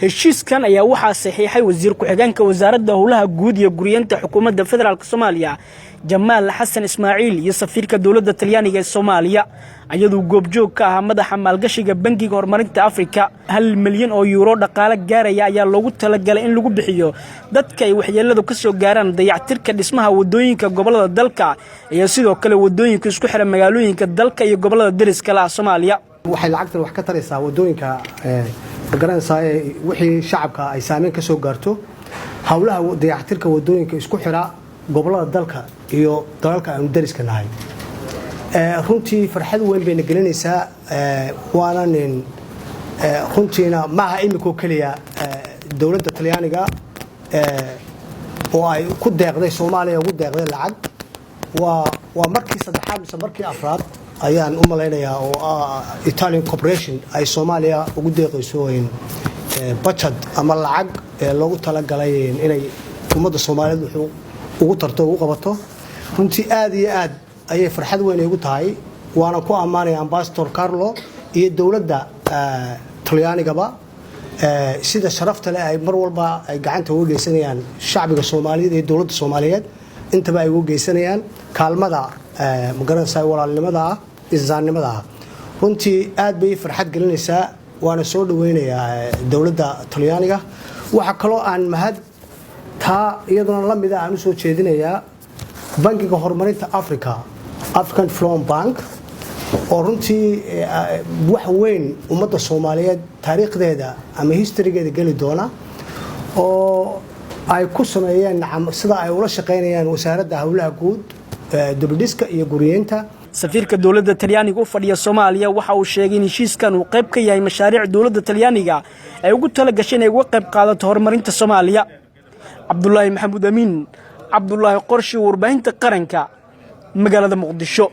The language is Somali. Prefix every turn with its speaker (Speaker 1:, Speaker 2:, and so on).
Speaker 1: heshiiskan ayaa waxaa saxiixay wasiir ku-xigeenka wasaaradda howlaha guud iyo guriyanta xukuumadda federaalka Soomaaliya Jamaal Xasan Ismaaciil iyo safiirka dawladda Talyaaniga ee Soomaaliya ayadoo goobjoog ka ah madaxa maalgashiga bangiga horumarinta Afrika 1 milyan oo euro dhaqaale gaaraya ayaa loogu talagalay in lagu bixiyo dadka ay waxyeeladu ka soo gaaraan dayactirka dhismaha wadooyinka gobolada dalka iyo sidoo kale wadooyinka isku xira magaalooyinka dalka iyo gobolada dariska la Soomaaliya
Speaker 2: waxay lacagtan wax ka taraysaa wadooyinka garanaysaa wixii shacabka ay saameyn ka soo gaarto hawlaha dayactirka wadooyinka isku xira gobolada dalka iyo dalalka aan dariska nahay runtii farxad weyn bay gelinaysaa waana runtiina maaha imiko kaliya dawladda Talyaaniga oo ay ku deeqday Soomaaliya ugu deeqday lacag waa markii saddexaad mise markii afraad ayaan u maleynayaa oo Italian Corporation ay Soomaaliya ugu deeqayso budget ama lacag loogu talagalay inay ummadda Soomaaliyeed wuxuu ugu tarto ugu qabato runtii aad iyo aad ayay farxad weyn ugu tahay waana ku amaanaya ambassador Carlo iyo dawladda Talyaanigaba sida sharafta leh ay mar walba ay gacanta uga geysanayaan shacbiga Soomaaliyeed iyo dawladda Soomaaliyeed intaba ay uga geysanayaan kaalmada magaranaysaa walaalnimada isaanimada runtii aad bay farxad gelinaysaa waana soo dhaweynayaa dawladda Talyaaniga waxa kale oo aan mahad taa iyadoo la mid ah aan soo jeedinayaa bangiga horumarinta African Development Bank oo runtii wax weyn ummadda Soomaaliyeed taariikhdeeda ama historygeeda gali doona oo ay ku sameeyeen sida ay ula shaqeynayaan wasaaradda howlaha guud dibdhiska iyo guriyenta
Speaker 1: safiirka dawladda Talyaaniga u fadhiya Soomaaliya waxa uu sheegay in heshiiskan uu qayb ka yahay mashaariic dawladda Talyaaniga ay ugu talagashay inay uga qayb qaadato horumarinta Soomaaliya Abdullaahi Maxamuud Amiin Abdullaahi Qorshi warbaahinta qaranka magaalada Muqdisho.